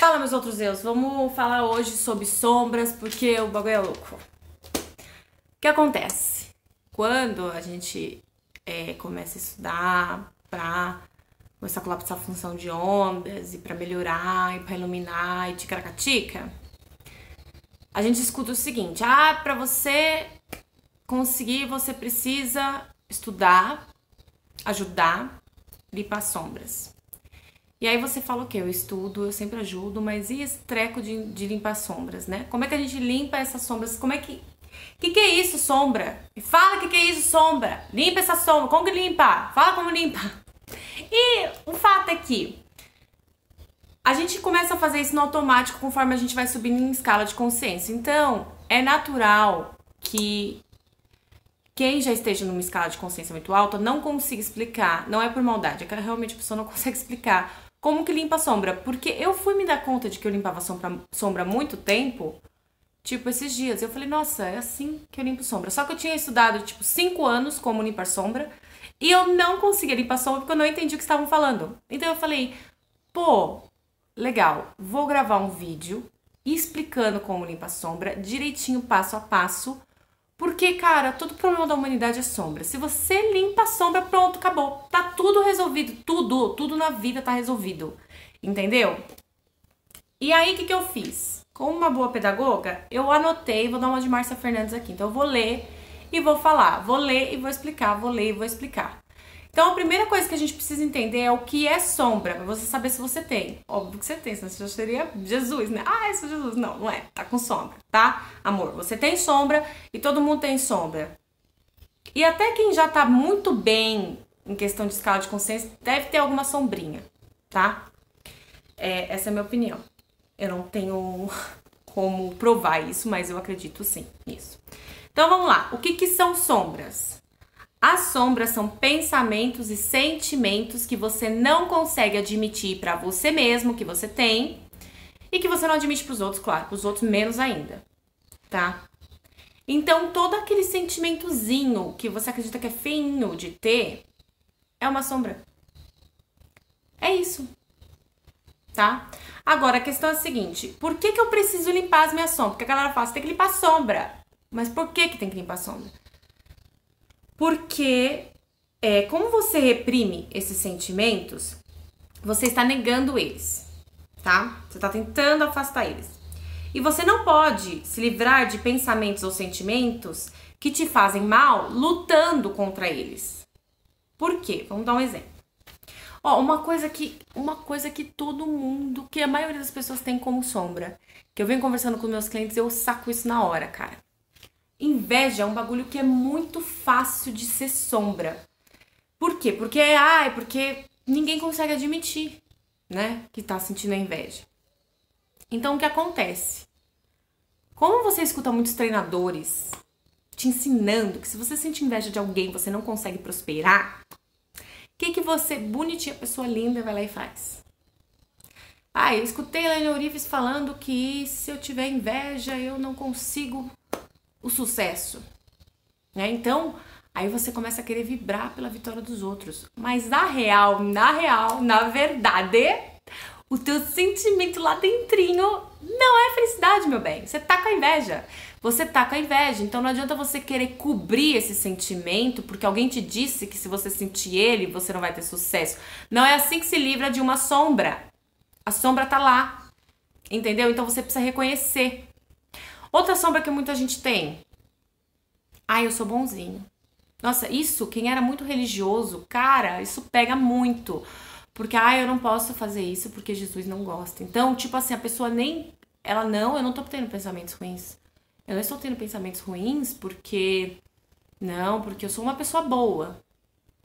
Fala, meus outros eus, vamos falar hoje sobre sombras, porque o bagulho é louco. O que acontece? Quando a gente começa a estudar pra começar a colapsar a função de ondas, e pra melhorar, e pra iluminar, e ticaracatica, a gente escuta o seguinte: pra você conseguir, você precisa estudar, ajudar, limpar sombras. E aí você fala o quê? Eu estudo, eu sempre ajudo, mas e esse treco de limpar sombras, né? Como é que a gente limpa essas sombras? Como é que... Que é isso, sombra? Me fala que é isso, sombra. Limpa essa sombra. Como que limpa? Fala como limpa. E o fato é que a gente começa a fazer isso no automático conforme a gente vai subindo em escala de consciência. Então, é natural que quem já esteja numa escala de consciência muito alta não consiga explicar. Não é por maldade, é que realmente a pessoa não consegue explicar como que limpa a sombra. Porque eu fui me dar conta de que eu limpava sombra há muito tempo, tipo, esses dias. Eu falei, nossa, é assim que eu limpo sombra. Só que eu tinha estudado, tipo, 5 anos como limpar sombra, e eu não conseguia limpar sombra porque eu não entendi o que estavam falando. Então eu falei, pô, legal, vou gravar um vídeo explicando como limpar sombra, direitinho, passo a passo. Porque, cara, todo problema da humanidade é sombra. Se você limpa a sombra, pronto, acabou. Tá tudo resolvido. Tudo na vida tá resolvido. Entendeu? E aí, o que eu fiz? Como uma boa pedagoga, eu anotei, vou dar uma de Márcia Fernandes aqui. Então, eu vou ler e vou falar. Vou ler e vou explicar. Vou ler e vou explicar. Então, a primeira coisa que a gente precisa entender é o que é sombra, pra você saber se você tem. Óbvio que você tem, senão você já seria Jesus, né? Ah, eu sou Jesus. Não, não é. Tá com sombra, tá? Amor, você tem sombra e todo mundo tem sombra. E até quem já tá muito bem em questão de escala de consciência deve ter alguma sombrinha, tá? Essa é a minha opinião. Eu não tenho como provar isso, mas eu acredito sim nisso. Então, vamos lá. O que são sombras? As sombras são pensamentos e sentimentos que você não consegue admitir pra você mesmo que você tem e que você não admite pros outros, claro, pros outros menos ainda, tá? Então, todo aquele sentimentozinho que você acredita que é feinho de ter é uma sombra. É isso, tá? Agora, a questão é a seguinte: por que eu preciso limpar as minhas sombras? Porque a galera fala, você tem que limpar a sombra. Mas por que tem que limpar a sombra? Porque, como você reprime esses sentimentos, você está negando eles, tá? Você está tentando afastar eles. E você não pode se livrar de pensamentos ou sentimentos que te fazem mal lutando contra eles. Por quê? Vamos dar um exemplo. Ó, uma coisa que todo mundo, que a maioria das pessoas tem como sombra, que eu venho conversando com meus clientes, eu saco isso na hora, cara. Inveja é um bagulho que é muito fácil de ser sombra. Por quê? Porque ninguém consegue admitir, né, que tá sentindo a inveja. Então, o que acontece? Como você escuta muitos treinadores te ensinando que se você sente inveja de alguém, você não consegue prosperar, o que você, bonitinha, pessoa linda, vai lá e faz? Eu escutei a Elaine Orives falando que se eu tiver inveja, eu não consigo o sucesso, né? Então, aí você começa a querer vibrar pela vitória dos outros. Mas na verdade, o teu sentimento lá dentrinho não é felicidade, meu bem. Você tá com a inveja. Você tá com a inveja. Então não adianta você querer cobrir esse sentimento porque alguém te disse que se você sentir ele, você não vai ter sucesso. Não é assim que se livra de uma sombra. A sombra tá lá. Entendeu? Então você precisa reconhecer. Outra sombra que muita gente tem. Eu sou bonzinho. Nossa, isso, quem era muito religioso, cara, isso pega muito. Porque, eu não posso fazer isso porque Jesus não gosta. Então, tipo assim, a pessoa eu não tô tendo pensamentos ruins. Eu não estou tendo pensamentos ruins porque eu sou uma pessoa boa,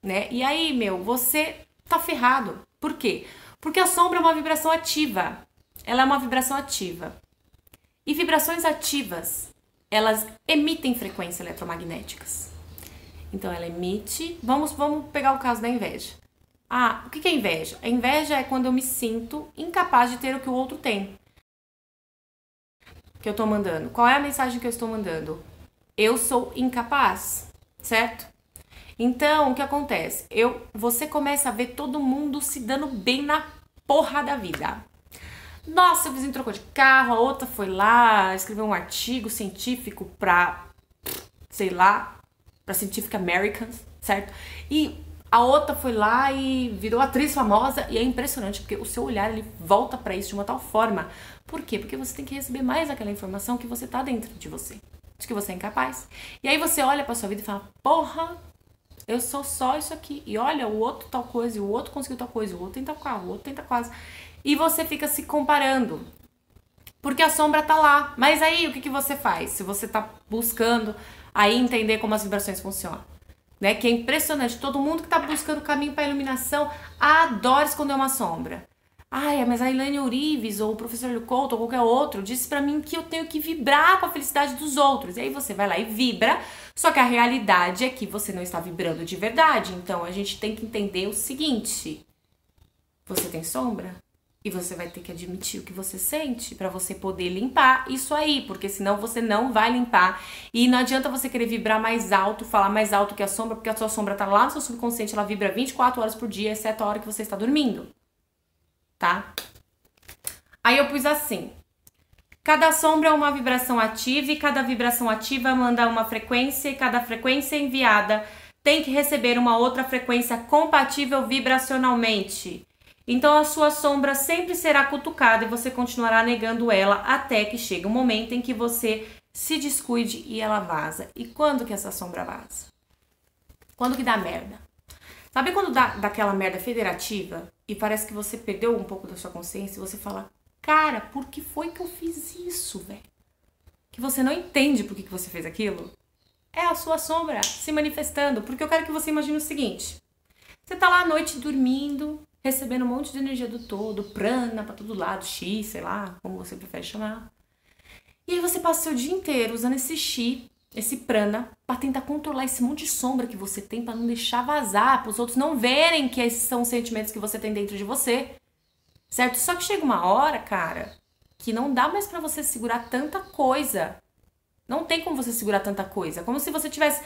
né? E aí, você tá ferrado. Por quê? Porque a sombra é uma vibração ativa. Ela é uma vibração ativa. E vibrações ativas, elas emitem frequências eletromagnéticas. Então, ela emite... Vamos pegar o caso da inveja. O que é inveja? A inveja é quando eu me sinto incapaz de ter o que o outro tem. Que eu tô mandando. Qual é a mensagem que eu estou mandando? Eu sou incapaz, certo? Então, o que acontece? Você começa a ver todo mundo se dando bem na porra da vida. Nossa, o vizinho trocou de carro, a outra foi lá, escreveu um artigo científico pra, sei lá, pra Scientific Americans, certo? E a outra foi lá e virou atriz famosa, e é impressionante, porque o seu olhar, ele volta pra isso de uma tal forma. Por quê? Porque você tem que receber mais aquela informação que você tá dentro de você, de que você é incapaz. E aí você olha pra sua vida e fala, porra, eu sou só isso aqui. E olha, o outro tal coisa, e o outro conseguiu tal coisa, o outro tem tal carro, o outro tem tal quase. E você fica se comparando. Porque a sombra tá lá. Mas aí, o que você faz? Se você tá buscando aí entender como as vibrações funcionam. Né? Que é impressionante. Todo mundo que tá buscando caminho pra iluminação adora esconder uma sombra. Ai, mas a Elaine Urives, ou o professor Couto, ou qualquer outro, disse pra mim que eu tenho que vibrar com a felicidade dos outros. E aí você vai lá e vibra, só que a realidade é que você não está vibrando de verdade. Então a gente tem que entender o seguinte: você tem sombra? E você vai ter que admitir o que você sente pra você poder limpar isso aí, porque senão você não vai limpar. E não adianta você querer vibrar mais alto, falar mais alto que a sombra, porque a sua sombra tá lá no seu subconsciente, ela vibra 24 horas por dia, exceto a hora que você está dormindo. Tá? Aí eu pus assim: cada sombra é uma vibração ativa e cada vibração ativa manda uma frequência e cada frequência enviada tem que receber uma outra frequência compatível vibracionalmente. Então a sua sombra sempre será cutucada e você continuará negando ela até que chegue um momento em que você se descuide e ela vaza. E quando que essa sombra vaza? Quando que dá merda? Sabe quando dá daquela merda federativa e parece que você perdeu um pouco da sua consciência e você fala, cara, por que foi que eu fiz isso, velho? Que você não entende por que você fez aquilo? É a sua sombra se manifestando. Porque eu quero que você imagine o seguinte: você tá lá à noite dormindo, recebendo um monte de energia do todo, prana pra todo lado, chi, sei lá, como você prefere chamar. E aí você passa o seu dia inteiro usando esse chi, esse prana, pra tentar controlar esse monte de sombra que você tem, pra não deixar vazar, pros outros não verem que esses são os sentimentos que você tem dentro de você, certo? Só que chega uma hora, cara, que não dá mais pra você segurar tanta coisa. Não tem como você segurar tanta coisa. Como se você tivesse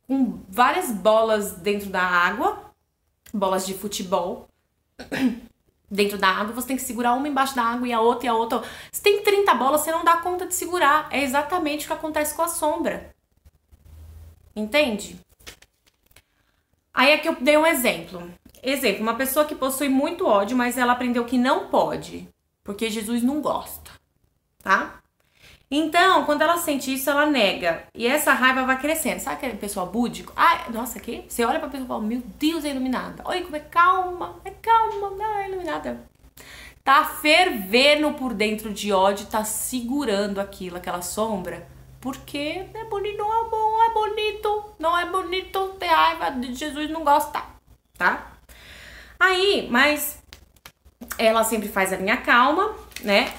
com várias bolas dentro da água, bolas de futebol, dentro da água, você tem que segurar uma embaixo da água e a outra e a outra. Se tem 30 bolas, você não dá conta de segurar. É exatamente o que acontece com a sombra. Entende? Aí é que eu dei um exemplo. Exemplo, uma pessoa que possui muito ódio, mas ela aprendeu que não pode, porque Jesus não gosta, tá? Então, quando ela sente isso, ela nega. E essa raiva vai crescendo. Sabe aquele pessoal búdico? Ah, nossa, aqui? Você olha pra pessoa e fala, meu Deus, é iluminada. Olha como é calma, não, é iluminada. Tá fervendo por dentro de ódio, tá segurando aquilo, aquela sombra. Porque é bonito, não é bom, é bonito. Não é bonito ter raiva, de Jesus não gosta, tá? Aí, mas ela sempre faz a linha calma, né?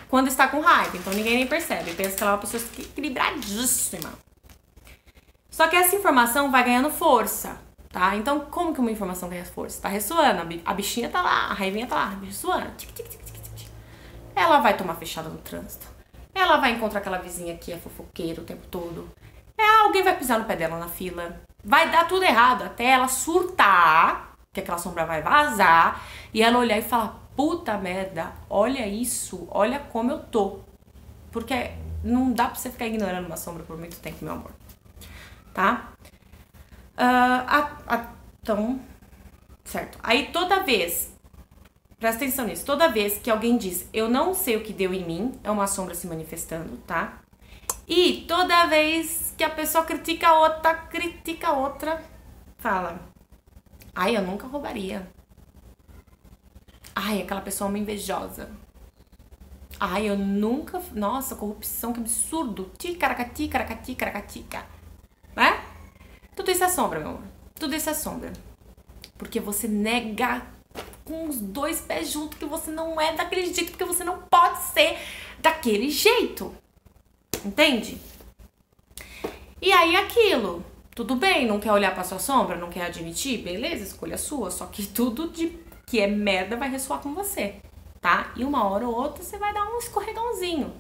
Quando está com raiva, então ninguém nem percebe. Pensa que ela é uma pessoa equilibradíssima. Só que essa informação vai ganhando força, tá? Então, como que uma informação ganha força? Tá ressoando, a bichinha tá lá, a raivinha tá lá, ressoando. Tic, tic, tic, tic, tic. Ela vai tomar fechada no trânsito. Ela vai encontrar aquela vizinha que é fofoqueira o tempo todo. Alguém vai pisar no pé dela na fila. Vai dar tudo errado, até ela surtar, que aquela sombra vai vazar, e ela olhar e falar, puta merda, olha isso, olha como eu tô. Porque não dá pra você ficar ignorando uma sombra por muito tempo, meu amor. Tá? Então, certo. Aí toda vez, presta atenção nisso, toda vez que alguém diz, eu não sei o que deu em mim, é uma sombra se manifestando, tá? E toda vez que a pessoa critica a outra, fala, ai, eu nunca roubaria. Ai, aquela pessoa é uma invejosa. Ai, eu nunca... Nossa, corrupção, que absurdo. Ticaracati, caracati, caracatica. Né? Tudo isso é sombra, meu amor. Tudo isso é sombra. Porque você nega com os dois pés juntos que você não é daquele jeito, porque você não pode ser daquele jeito. Entende? E aí aquilo. Tudo bem, não quer olhar pra sua sombra, não quer admitir? Beleza, escolha sua. Só que tudo que é merda vai ressoar com você, tá? E uma hora ou outra você vai dar um escorregãozinho,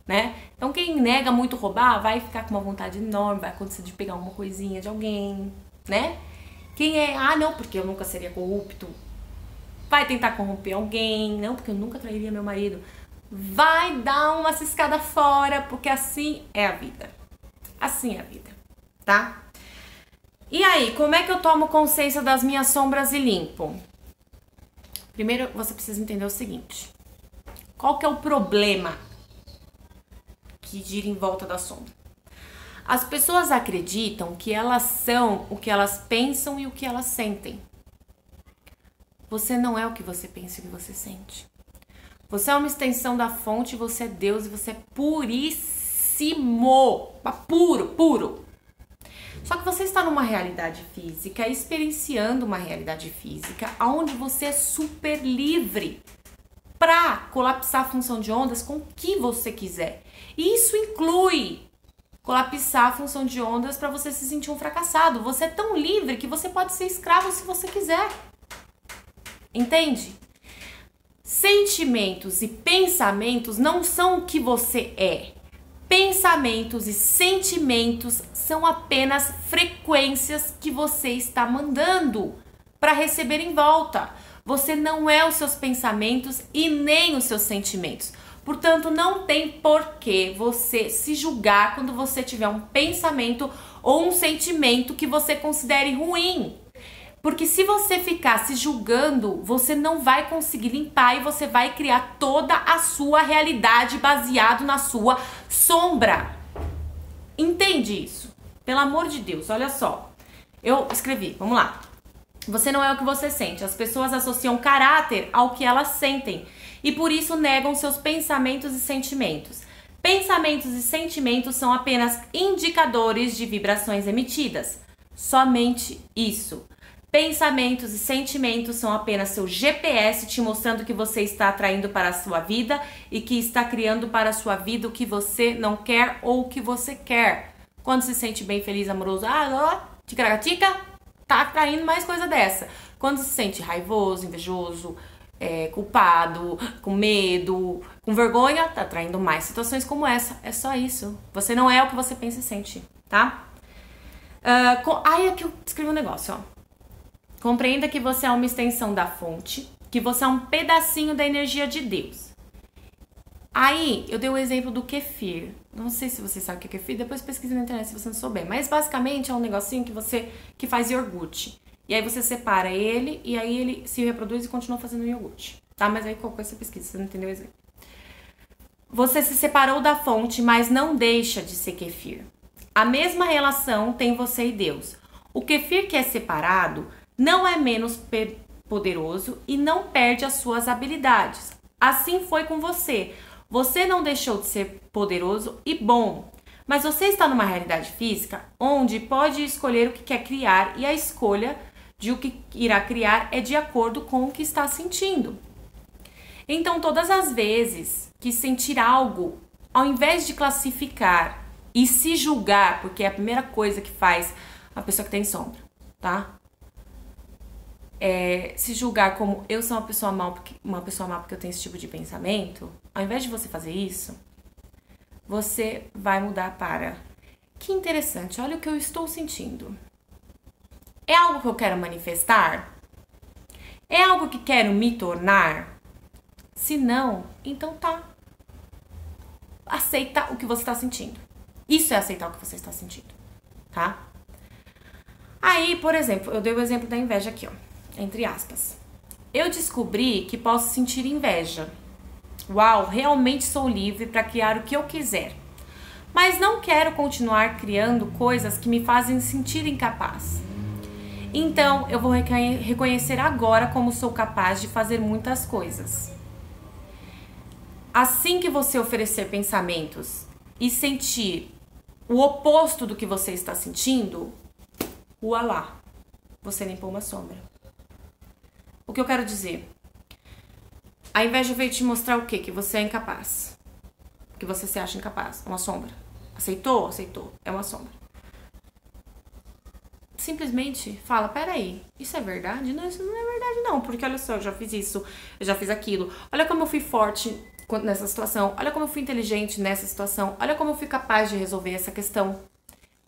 né? Então quem nega muito roubar vai ficar com uma vontade enorme, vai acontecer de pegar uma coisinha de alguém, né? Quem é, não, porque eu nunca seria corrupto, vai tentar corromper alguém, não, porque eu nunca trairia meu marido. Vai dar uma ciscada fora, porque assim é a vida. Assim é a vida, tá? E aí, como é que eu tomo consciência das minhas sombras e limpo? Primeiro, você precisa entender o seguinte. Qual que é o problema que gira em volta da sombra? As pessoas acreditam que elas são o que elas pensam e o que elas sentem. Você não é o que você pensa e o que você sente. Você é uma extensão da fonte, você é Deus e você é puríssimo. Puro, puro. Só que você está numa realidade física, experienciando uma realidade física, onde você é super livre para colapsar a função de ondas com o que você quiser. E isso inclui colapsar a função de ondas para você se sentir um fracassado. Você é tão livre que você pode ser escravo se você quiser. Entende? Sentimentos e pensamentos não são o que você é. Pensamentos e sentimentos são apenas frequências que você está mandando para receber em volta. Você não é os seus pensamentos e nem os seus sentimentos. Portanto, não tem por que você se julgar quando você tiver um pensamento ou um sentimento que você considere ruim. Porque se você ficar se julgando, você não vai conseguir limpar e você vai criar toda a sua realidade baseado na sua sombra. Entende isso? Pelo amor de Deus, olha só. Eu escrevi, vamos lá. Você não é o que você sente. As pessoas associam caráter ao que elas sentem e por isso negam seus pensamentos e sentimentos. Pensamentos e sentimentos são apenas indicadores de vibrações emitidas. Somente isso. Pensamentos e sentimentos são apenas seu GPS te mostrando que você está atraindo para a sua vida e que está criando para a sua vida o que você não quer ou o que você quer. Quando se sente bem, feliz, amoroso, ticaracatica, tá atraindo mais coisa dessa. Quando se sente raivoso, invejoso, culpado, com medo, com vergonha, tá atraindo mais situações como essa. É só isso. Você não é o que você pensa e sente, tá? Aqui eu escrevi um negócio, ó. Compreenda que você é uma extensão da fonte, que você é um pedacinho da energia de Deus. Aí, eu dei o exemplo do kefir. Não sei se você sabe o que é kefir, depois pesquisa na internet se você não souber. Mas basicamente é um negocinho que faz iogurte. E aí você separa ele e aí ele se reproduz e continua fazendo iogurte. Tá? Mas aí qualquer coisa você pesquisa, você não entendeu o exemplo. Você se separou da fonte, mas não deixa de ser kefir. A mesma relação tem você e Deus. O kefir que é separado não é menos poderoso e não perde as suas habilidades. Assim foi com você. Você não deixou de ser poderoso e bom, mas você está numa realidade física onde pode escolher o que quer criar e a escolha de o que irá criar é de acordo com o que está sentindo. Então, todas as vezes que sentir algo, ao invés de classificar e se julgar, porque é a primeira coisa que faz a pessoa que tem sombra, tá? Se julgar como eu sou uma pessoa má porque eu tenho esse tipo de pensamento, ao invés de você fazer isso, você vai mudar para que interessante, olha o que eu estou sentindo. É algo que eu quero manifestar? É algo que quero me tornar? Se não, então tá. Aceita o que você está sentindo. Isso é aceitar o que você está sentindo, tá? Aí, por exemplo, eu dei o exemplo da inveja aqui, ó. Entre aspas. Eu descobri que posso sentir inveja. Uau, realmente sou livre para criar o que eu quiser. Mas não quero continuar criando coisas que me fazem sentir incapaz. Então, eu vou reconhecer agora como sou capaz de fazer muitas coisas. Assim que você oferecer pensamentos e sentir o oposto do que você está sentindo, ualá, você limpou uma sombra. O que eu quero dizer? A inveja veio te mostrar o quê? Que você é incapaz. Que você se acha incapaz. É uma sombra. Aceitou? Aceitou. É uma sombra. Simplesmente fala, peraí, isso é verdade? Não, isso não é verdade não, porque olha só, eu já fiz isso, eu já fiz aquilo. Olha como eu fui forte nessa situação. Olha como eu fui inteligente nessa situação. Olha como eu fui capaz de resolver essa questão.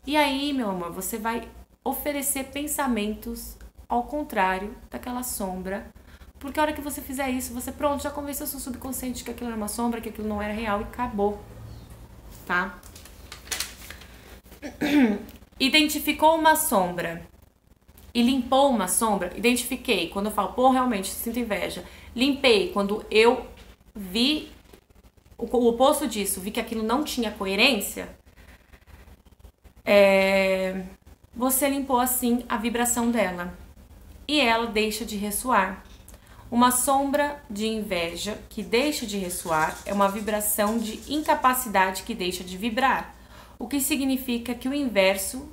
E aí, meu amor, você vai oferecer pensamentos ao contrário daquela sombra, Porque a hora que você fizer isso, você pronto, já convenceu seu subconsciente que aquilo era uma sombra, que aquilo não era real e acabou, tá? Identificou uma sombra e limpou uma sombra. Identifiquei, quando eu falo, pô, realmente, sinto inveja. Limpei, quando eu vi o oposto disso, vi que aquilo não tinha coerência. Você limpou assim a vibração dela e ela deixa de ressoar. Uma sombra de inveja que deixa de ressoar é uma vibração de incapacidade que deixa de vibrar, o que significa que o universo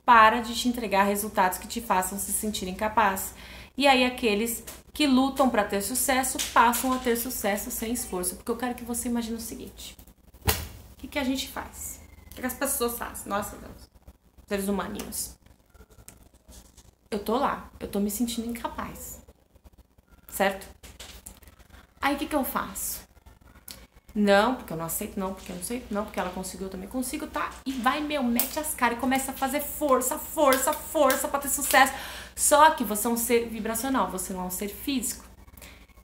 para de te entregar resultados que te façam se sentir incapaz. E aí aqueles que lutam para ter sucesso passam a ter sucesso sem esforço, porque eu quero que você imagine o seguinte: o que a gente faz? O que as pessoas fazem? Nossa Deus, seres humaninhos. Eu tô lá, eu tô me sentindo incapaz, certo? Aí o que eu faço? Não, porque eu não aceito, não, porque eu não sei, não, porque ela conseguiu, eu também consigo, tá? E vai, mete as caras e começa a fazer força pra ter sucesso. Só que você é um ser vibracional, você não é um ser físico.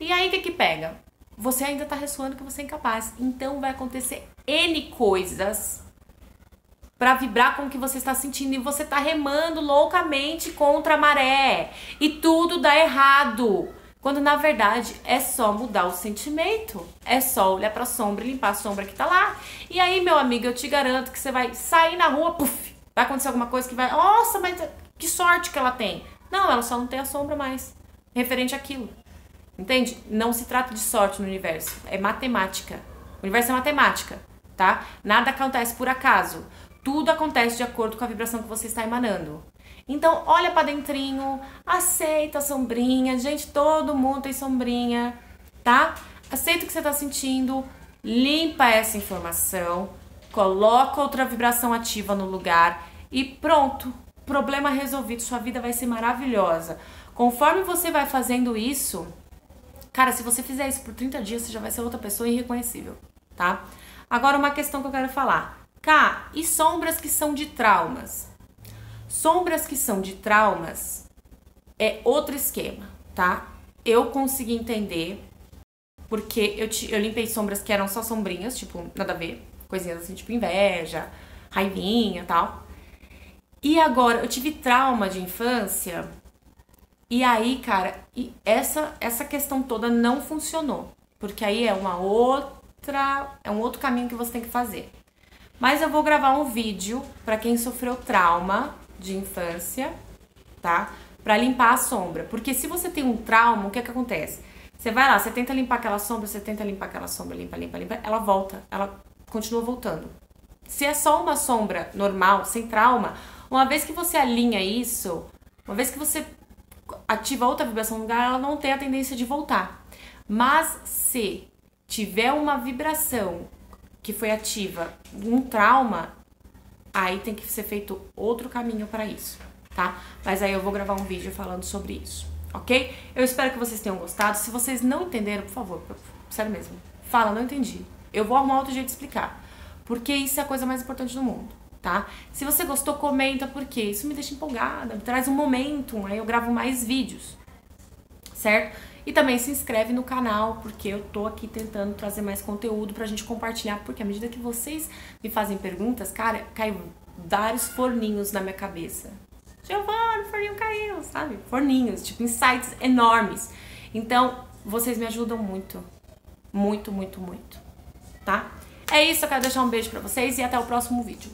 E aí o que pega? Você ainda tá ressoando que você é incapaz. Então vai acontecer N coisas pra vibrar com o que você está sentindo e você tá remando loucamente contra a maré. E tudo dá errado. Quando na verdade é só mudar o sentimento, é só olhar pra sombra e limpar a sombra que tá lá. E aí, meu amigo, eu te garanto que você vai sair na rua, puf, vai acontecer alguma coisa que vai, nossa, mas que sorte que ela tem. Não, ela só não tem a sombra mais, referente àquilo. Entende? Não se trata de sorte no universo, é matemática. O universo é matemática, tá? Nada acontece por acaso. Tudo acontece de acordo com a vibração que você está emanando. Então, olha pra dentrinho, aceita a sombrinha. Gente, todo mundo tem sombrinha, tá? Aceita o que você tá sentindo, limpa essa informação, coloca outra vibração ativa no lugar e pronto. Problema resolvido, sua vida vai ser maravilhosa. Conforme você vai fazendo isso, cara, se você fizer isso por 30 dias, você já vai ser outra pessoa irreconhecível, tá? Agora, uma questão que eu quero falar. Cá, e sombras que são de traumas? Sombras que são de traumas é outro esquema, tá? Eu consegui entender porque eu limpei sombras que eram só sombrinhas, tipo, nada a ver, coisinhas assim, tipo inveja, raivinha e tal. E agora, eu tive trauma de infância e aí, cara, essa questão toda não funcionou, porque aí é um outro caminho que você tem que fazer. Mas eu vou gravar um vídeo pra quem sofreu trauma de infância, tá? Pra limpar a sombra. Porque se você tem um trauma, o que acontece? Você vai lá, você tenta limpar aquela sombra, limpa, ela volta, ela continua voltando. Se é só uma sombra normal, sem trauma, uma vez que você alinha isso, uma vez que você ativa outra vibração no lugar, ela não tem a tendência de voltar. Mas se tiver uma vibração que foi ativa, um trauma, aí tem que ser feito outro caminho para isso, tá? Mas aí eu vou gravar um vídeo falando sobre isso, ok? Eu espero que vocês tenham gostado. Se vocês não entenderam, por favor, sério mesmo, fala, não entendi. Eu vou arrumar outro jeito de explicar, porque isso é a coisa mais importante do mundo, tá? Se você gostou, comenta, porque isso me deixa empolgada, me traz um momentum, aí eu gravo mais vídeos, certo? E também se inscreve no canal, porque eu tô aqui tentando trazer mais conteúdo pra gente compartilhar, porque à medida que vocês me fazem perguntas, cara, cai vários forninhos na minha cabeça. Giovana, o forninho caiu, sabe? Forninhos, tipo insights enormes. Então, vocês me ajudam muito, muito, muito, muito, tá? É isso, eu quero deixar um beijo pra vocês e até o próximo vídeo.